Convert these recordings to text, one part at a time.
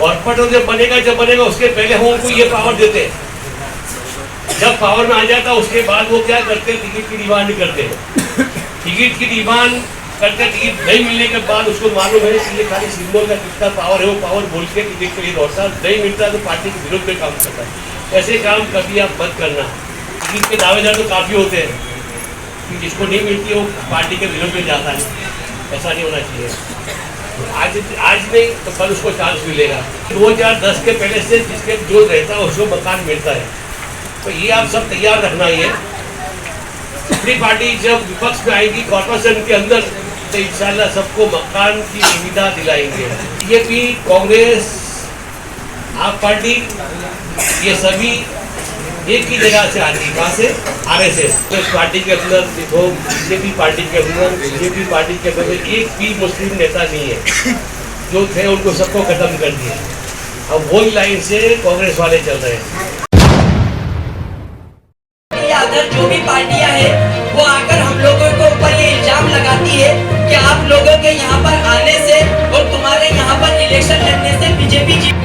Corporator जब बनेगा उसके पहले हम उनको ये पावर देते हैं। जब पावर में आ जाता है उसके बाद वो क्या करते हैं, टिकट की डिमांड करते हैं। टिकट की डिमांड करते, टिकट नहीं मिलने के बाद उसको मालूम है कि ये खाली सिंबल का कितना पावर है, वो पावर बोल के टिकट के लिए दौड़ता, नहीं मिलता तो पार्टी के विरोध में काम करता है। ऐसे काम कभी आप मत करना। टिकट के दावेदार तो काफ़ी होते हैं कि जिसको नहीं मिलती वो पार्टी के विरोध में जाता है, ऐसा नहीं होना चाहिए। आज नहीं तो कल उसको चांस मिलेगा। 2010 के पहले से जिसके जो रहता है उसको मकान मिलता है, तो ये आप सब तैयार रखना ही है। अपनी पार्टी जब विपक्ष में आएगी कॉर्पोरेशन के अंदर तो इंशाल्लाह सबको मकान की सुविधा दिलाएंगे। बीजेपी, कांग्रेस, आप पार्टी ये सभी एक ही जगह से आती है। कहाँ से? आरएसएस। तो इस पार्टी के अंदर देखो, बीजेपी पार्टी के अंदर एक भी मुस्लिम नेता नहीं है। जो थे उनको सबको खत्म कर दिया। अब वही लाइन से कांग्रेस वाले चल रहे हैं। अगर जो भी पार्टियां हैं वो आकर हम लोगों के ऊपर ये इल्जाम लगाती है कि आप लोगों के यहाँ पर आने से और तुम्हारे यहाँ पर इलेक्शन लड़ने से बीजेपी जीत।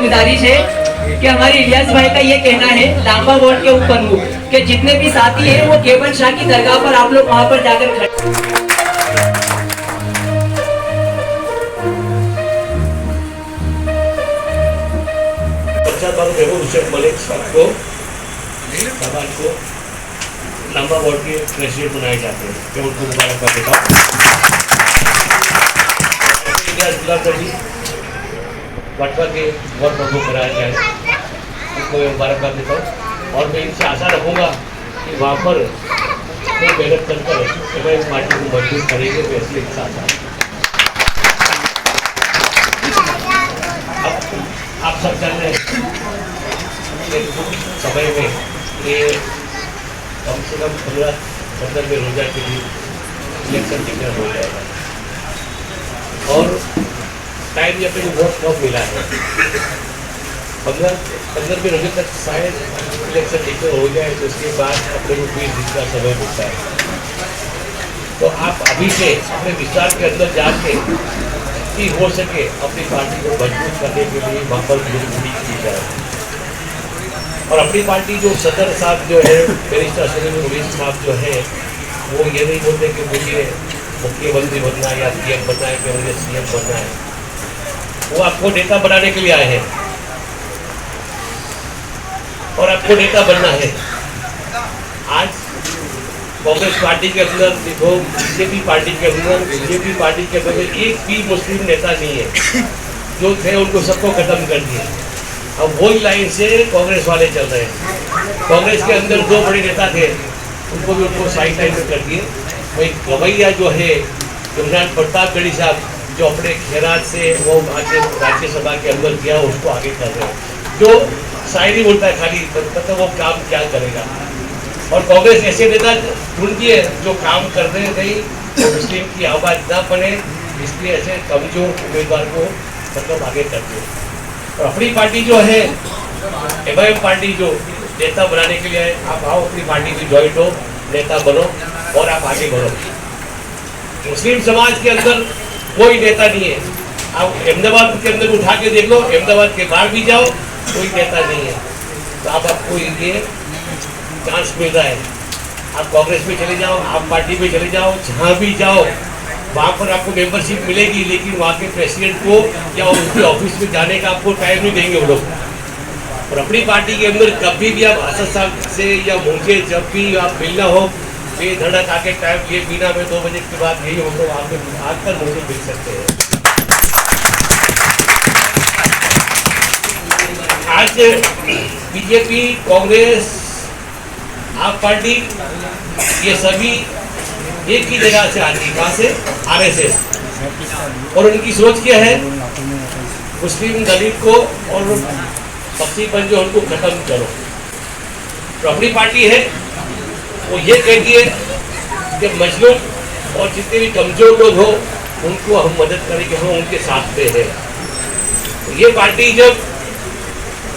गुजारिश है कि हमारे इलियास भाई का ये कहना है लांबा बोर्ड के ऊपर कि जितने भी साथी हैं वो केवल शाह की दरगाह पर आप लोग वहां पर जाकर खड़े। को लांबा बोर्ड के प्रेसिडेंट बनाए जाते हैं, मैं उनको मुबारकबाद देता हूँ। पटवा के बहुत प्रमुख कराया जाए, उनको मैं मुबारकबाद देता हूँ। और मैं इनसे आशा रखूँगा कि वहाँ पर वो मेहनत कर इस पार्टी को मजबूत करेंगे, तो ऐसी इच्छा आशा। अब आप सब जान रहे हैं समय में ये कम से कम 15 में रोजा के लिए इलेक्शन डिक्लेयर हो जाएगा और टाइम भी अपने को बहुत कम मिला है। 15 में रोजे तक शायद इलेक्शन डिक्लेयर हो जाए तो उसके बाद अपने को 20 दिन का समय मिलता है। तो आप अभी से अपने विचार के अंदर जाके कि हो सके अपनी पार्टी को मजबूत करने के लिए वहाँ पर की जाए। और अपनी पार्टी जो सदर साहब जो है बैरिस्टर असदुद्दीन ओवैसी साहब जो है वो ये नहीं बोलते कि मुझे मुख्यमंत्री बनना है या सीएम बनना है कि मुझे सीएम बनना है। वो आपको नेता बनाने के लिए आए हैं और आपको नेता बनना है। आज कांग्रेस पार्टी के अंदर देखो, बीजेपी पार्टी के अंदर एक भी मुस्लिम नेता नहीं है। जो थे उनको सबको खत्म कर दिया। अब वही लाइन से कांग्रेस वाले चल रहे हैं। कांग्रेस के अंदर 2 बड़े नेता थे, उनको साइड लाइन में कर दिए। वही गवैया जो है गुजरात प्रतापगढ़ी साहब जो अपने खैरात से वो राज्यसभा के अंदर गया उसको आगे कर रहे हैं। जो शायरी बोलता है खाली, पता वो काम क्या करेगा। और कांग्रेस ऐसे नेता ढूंढती है जो काम कर रहे नहीं, तो मुस्लिम की आवाज़ ना बने, इसलिए ऐसे कमजोर उम्मीदवार को मतलब आगे करते हैं। और अपनी पार्टी जो है एमआईएम पार्टी जो नेता बनाने के लिए आप आओ, अपनी पार्टी में ज्वाइंट हो, नेता बनो और आप आगे बढ़ो। मुस्लिम समाज के अंदर कोई नेता नहीं है। आप अहमदाबाद के अंदर उठा के देख लो, अहमदाबाद के बाहर भी जाओ, कोई नेता नहीं है। तो आपको ये चांस मिल रहा है। आप कांग्रेस में चले जाओ, आप पार्टी में चले जाओ, जहाँ भी जाओ वहाँ पर आपको मेंबरशिप मिलेगी, लेकिन वहाँ के प्रेसिडेंट को या उनके ऑफिस में जाने का आपको टाइम नहीं देंगे वो लोग। और अपनी पार्टी के अंदर कभी भी आप असद साहब से या मुझे जब भी आप मिलना हो, बेधड़क आके टाइम ये बिना में 2 बजे के बाद यही हो तो आप आकर मुझे मिल सकते हैं। आज बीजेपी, कांग्रेस, आप पार्टी ये सभी एक ही जगह से आती है। कहाँ से? आरएसएस। और उनकी सोच क्या है? मुस्लिम दलित को और बस्ती पर जो उनको खत्म करो। तो अपनी पार्टी है वो ये कहती है कि मजलूम और जितने भी कमजोर लोग हो उनको हम मदद करेंगे, हम उनके साथ पे हैं। तो ये पार्टी जब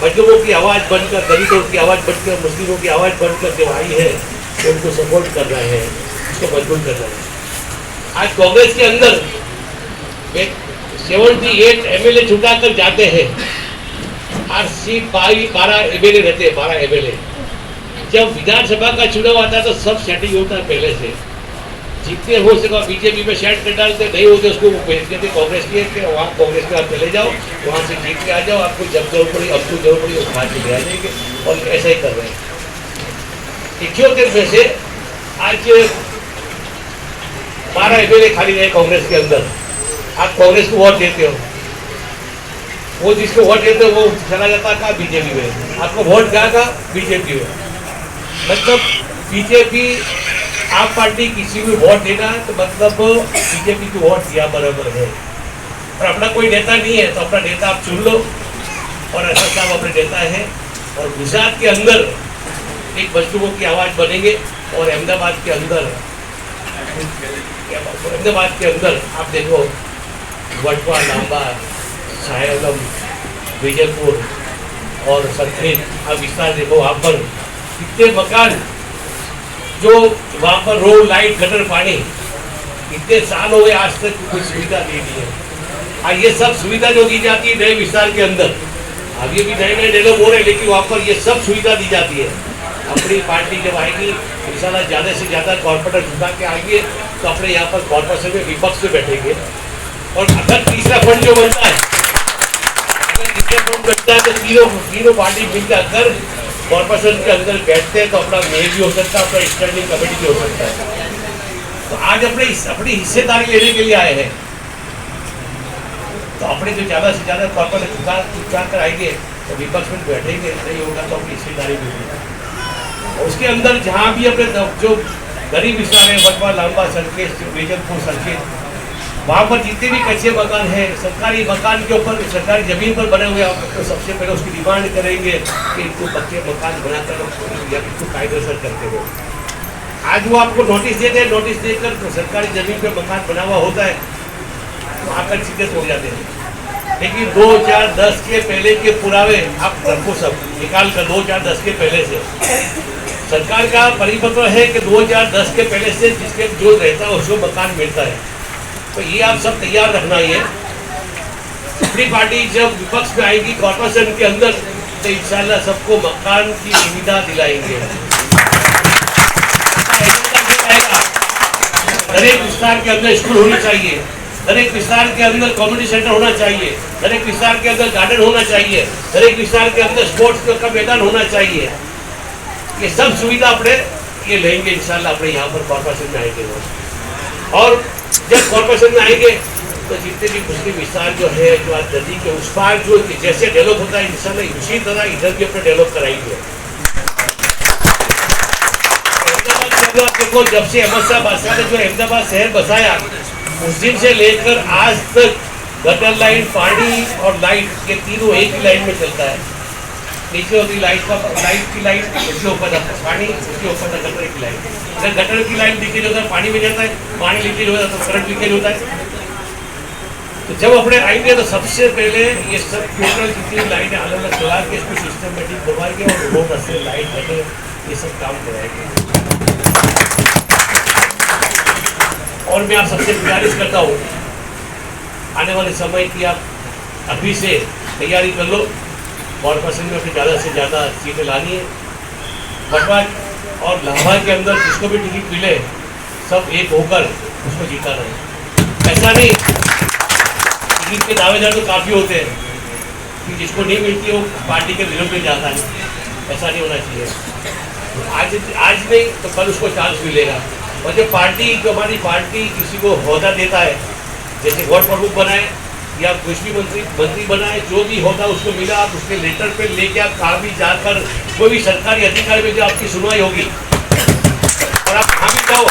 मजलूमों की आवाज़ बनकर, दलितों की आवाज़ बनकर, मुस्लिमों की आवाज़ बनकर जब आई है तो उनको सपोर्ट कर रहे हैं, उसको मजबूत कर रहे हैं। आज कांग्रेस के अंदर 78 MLA छुटा कर जाते हैं, हर सीट 12 MLA रहते हैं, 12 MLA। जब विधानसभा का चुनाव आता है तो सब सेटिंग होता है पहले से, जितने हो सके बीजेपी में सेट कर डालते, नहीं होते उसको भेज देते कांग्रेस के वहाँ कांग्रेस में आप चले जाओ, वहाँ से जीत के आ जाओ, आपको जब जरूर पड़ी आपको जरूर पड़ी वो खा के ले आ जाएंगे, और ऐसा ही कर रहे हैं। 71 में से आज 12 MLA खाली रहे कांग्रेस के अंदर। आप कांग्रेस को वोट देते हो, वो जिसको वोट देते हो वो चला जाता का बीजेपी में, आपको वोट क्या का बीजेपी में। मतलब बीजेपी आप पार्टी किसी भी वोट देना तो मतलब बीजेपी की वोट दिया बराबर है। और अपना कोई नेता नहीं है तो अपना नेता आप चुन लो, और असद साहब अपने नेता है। और गुजरात के अंदर एक मजलूमों की आवाज़ बनेंगे, और अहमदाबाद के अंदर आप देखो वटवा, लांबा, सायलम, विजयपुर और सरखेज, आप विस्तार देखो वहाँ पर कितने मकान, जो वहाँ पर रोड, लाइट, गटर, पानी, इतने साल हो गए आज तक कोई सुविधा नहीं दी है। ये सब सुविधा जो दी जाती है नए विस्तार के अंदर, अब ये भी नए नए डेवलप हो रहे हैं, लेकिन वहाँ पर ये सब सुविधा दी जाती है। अपनी पार्टी जब आएगी इंशाल्लाह ज़्यादा से ज़्यादा कॉर्पोरेटर जुटा के आएंगे तो अपने यहाँ पर कॉर्पोरेशन में विपक्ष में बैठेंगे। और अगर तीसरा फंड जो बनता है, तो तीनों पार्टी मिलकर अगर कॉर्पोरेशन के अंदर बैठते हैं तो अपना मेयर भी हो सकता है, अपना स्टैंडिंग कमेटी भी हो सकता है। तो आज अपनी हिस्सेदारी लेने के लिए आए हैं, तो अपने जो ज़्यादा से ज़्यादा कॉर्पोरेशन चुका कर आएंगे तो विपक्ष में बैठेंगे, नहीं होगा तो अपनी हिस्सेदारी भी होगी। और उसके अंदर जहाँ भी अपने जो गरीब विस्तार है, वटवा, लांबा, सरखेज, विजयपुर, सरखेज, वहाँ पर जितने भी कच्चे मकान हैं, सरकारी मकान के ऊपर, सरकारी ज़मीन पर बने हुए हैं, तो सबसे पहले उसकी डिमांड करेंगे कि इनको पक्के मकान बनाकर या इसको कायदेसर करके दो। आज वो आपको नोटिस देते हैं, नोटिस देकर तो सरकारी ज़मीन पर मकान बना हुआ होता है तो आकर सीधे तोड़ जाते हैं। लेकिन 2010 के पहले के पुरावे आप रखो, सब निकाल कर 2010 के पहले से सरकार का परिपत्र है कि 2010 के पहले से जिसके जो रहता है उसको मकान मिलता है। तो ये आप सब तैयार रखना ही है। अपनी पार्टी जब विपक्ष में आएगी कॉर्पोरेशन के अंदर तो इंशाल्लाह सबको मकान की सुविधा दिलाएंगे। हर एक विस्तार के अंदर स्कूल होनी चाहिए, हर एक विस्तार के अंदर कम्युनिटी सेंटर होना चाहिए, हर एक विस्तार के अंदर गार्डन होना चाहिए, हर एक विस्तार के अंदर स्पोर्ट्स का मैदान होना चाहिए। ये सब सुविधा अपने ये लेंगे इंशाल्लाह अपने यहाँ पर कॉर्पोरेशन में आएंगे। और जब कॉर्पोरेशन में आएंगे तो जितने भी मुस्लिम विस्तार जो है, जो आज नदी के उस पार जो जैसे डेवलप होता है इंशाल्लाह उसी तरह इधर भी अपने डेवलप कराएंगे। देखो जब से अहमद शाह बादशाह ने जो अहमदाबाद शहर बसाया उस दिन से लेकर आज तक गटर लाइन, पानी और लाइट ये तीनों एक ही लाइन में चलता है। नीचे होती लाइट की लाइन, उसके ऊपर पानी, उसके ऊपर गटर की लाइन। अगर गटर की लाइन लीकेज होता है पानी में जाता है, पानी लीकेज होता है तो करंट लीकेज होता है। तो जब अपने आएंगे तो सबसे पहले ये सब टोटल जितनी लाइटें अलग अलग चला के इसको सिस्टमेटिक करवाएंगे और रोड से लाइट गटर ये सब काम कराएंगे। और मैं आप सबसे गुजारिश करता हूँ आने वाले समय की आप अभी से तैयारी कर लो। कॉर्पोरेशन में ज़्यादा से ज़्यादा सीटें लानी है। वटवा और लांबा के अंदर जिसको भी टिकट मिले सब एक होकर उसको जीता रहे। ऐसा नहीं टिकट के दावेदार तो काफ़ी होते हैं कि जिसको नहीं मिलती वो पार्टी के विरोध में जाता है, ऐसा नहीं होना चाहिए। आज नहीं तो कल उसको चांस मिलेगा। और जो हमारी पार्टी किसी को होदा देता है, जैसे वार्ड प्रमुख बनाए या कृषि मंत्री बनाए, जो भी होता उसको मिला, आप उसके लेटर पे लेके आप कहाँ भी जाकर कोई भी सरकारी अधिकारी में जो आपकी सुनवाई होगी और आप कहाँ भी जाओ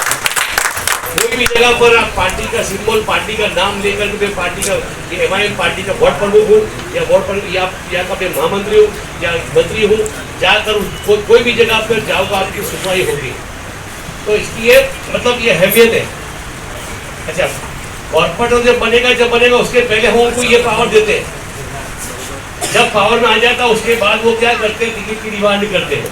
कोई भी जगह पर आप पार्टी का सिंबल, पार्टी का नाम लेकर के पार्टी का MIM पार्टी का वार्ड प्रमुख हूँ या वार्ड पर या का मैं महामंत्री हूँ या मंत्री हूँ, जाकर कोई भी जगह पर जाओगे आपकी सुनवाई होगी। तो इसकी ये मतलब ये अहमियत है। अच्छा, कॉर्पोरेटर जब बनेगा उसके पहले हम उनको ये पावर देते हैं। जब पावर में आ जाता है उसके बाद वो क्या करते हैं, टिकट की डिमांड करते हैं।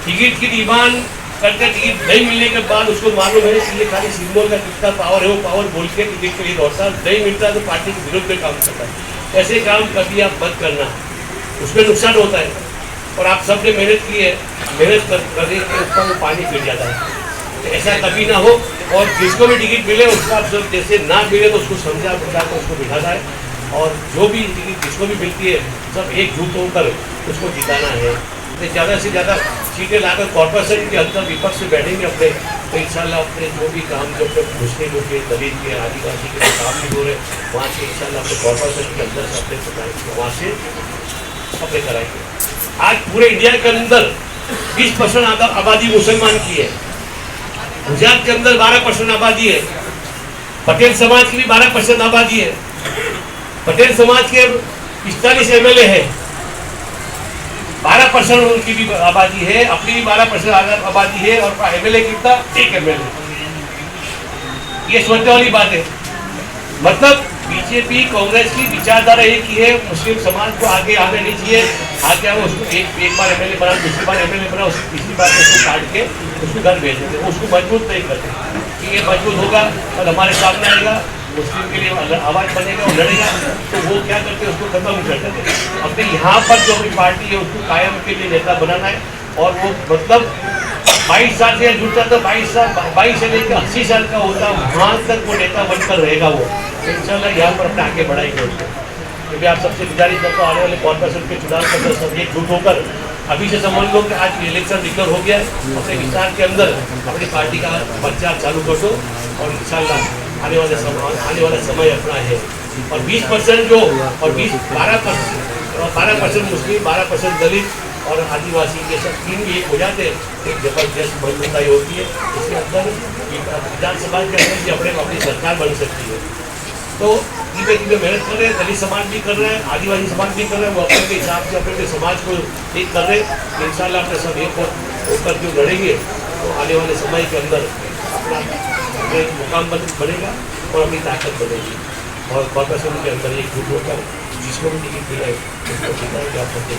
टिकट की डिमांड करके टिकट नहीं मिलने के बाद उसको मालूम है कि ये खाली सिंबल का कितना पावर है, वो पावर बोल के टिकट के लिए दौड़ता है, नहीं मिलता तो पार्टी के विरोध में काम करता है। ऐसे काम कभी आप मत करना, उसमें नुकसान होता है। और आप सबने मेहनत की है, मेहनत करने के ऊपर वो पानी फिर जाता है। तो ऐसा कभी ना हो। और जिसको भी टिकट मिले उसका सब जैसे ना मिले तो उसको समझा बुझा कर उसको बिठाना है। और जो भी टिकट जिसको भी मिलती है सब एकजुट होकर उसको जिताना है। ज़्यादा से ज़्यादा सीटें लाकर कॉर्पोरेशन के अंदर विपक्ष से बैठेंगे अपने, तो इंशाल्लाह अपने जो भी काम जो अपने मुस्लिम के, दलित के, आदिवासी के काम भी हो रहे वहाँ से इंशाल्लाह अपने कॉर्पोरेशन के अंदर से अपने चुनाएंगे, वहाँ से अपने कराएंगे। आज पूरे इंडिया के अंदर 20% आबादी मुसलमान की है। गुजरात के अंदर 12% आबादी है। पटेल समाज की भी 12% आबादी है। पटेल समाज के 45 MLA है, 12% उनकी भी आबादी है, अपनी भी 12% आबादी है। और MLA कितना? 1 MLA। ये सोचने वाली बात है। मतलब बीजेपी कांग्रेस की विचारधारा एक ही है, मुस्लिम समाज को आगे आने नहीं चाहिए। आगे आगे उसको एक बार MLA बना, दूसरी बार MLA बना, उसकी तीसरी बार उसको काट के उसको घर भेज देते, उसको मजबूत नहीं करते कि ये मजबूत होगा और हमारे सामने आएगा, मुस्लिम के लिए आवाज बनेगा और लड़ेगा। तो वो क्या करते हैं, उसको खत्म कर देते हैं। अपने यहाँ पर जो अपनी पार्टी है उसको कायम के लिए नेता बनाना है। और वो मतलब 22 साल से जुड़ता था, 22 से लेकर 80 साल का होता, वहाँ तक वो नेता बनकर रहेगा। वो इंशाल्लाह यहाँ पर अपने आगे बढ़ाएंगे उसको। क्योंकि आप सबसे गुजारिश करता हूँ, आने वाले कॉर्पोरेशन के चुनाव के अंदर सब एकजुट होकर अभी से समझ लो कि आज इलेक्शन डिक्लेयर हो गया है, अपने विस्तार के अंदर अपनी पार्टी का प्रचार चालू कर दो। और इंशाल्लाह आने वाला समय अपना है। और 20% जो और 12% मुस्लिम, 12% दलित और आदिवासी, ये सब तीन भी एक हो जाते हैं, एक जबरदस्त मजबूताई होती है। इसके अंदर विधानसभा के अंदर भी अपनी सरकार बन सकती है। तो धीरे धीरे मेहनत कर रहे हैं, दलित समाज भी कर रहे हैं, आदिवासी समाज भी कर रहे हैं, वो अपने के हिसाब से अपने समाज को एक कर रहे हैं। इंशाल्लाह अपने सब एक होकर जो लड़ेंगे तो आने वाले समय के अंदर अपना एक मुकाम बनेगा और अपनी ताकत बनेगी। और कॉर्पोरेशन के अंदर एक जुट होकर जिसको भी टिकट मिला है उसको जिताएंगे। आप सबके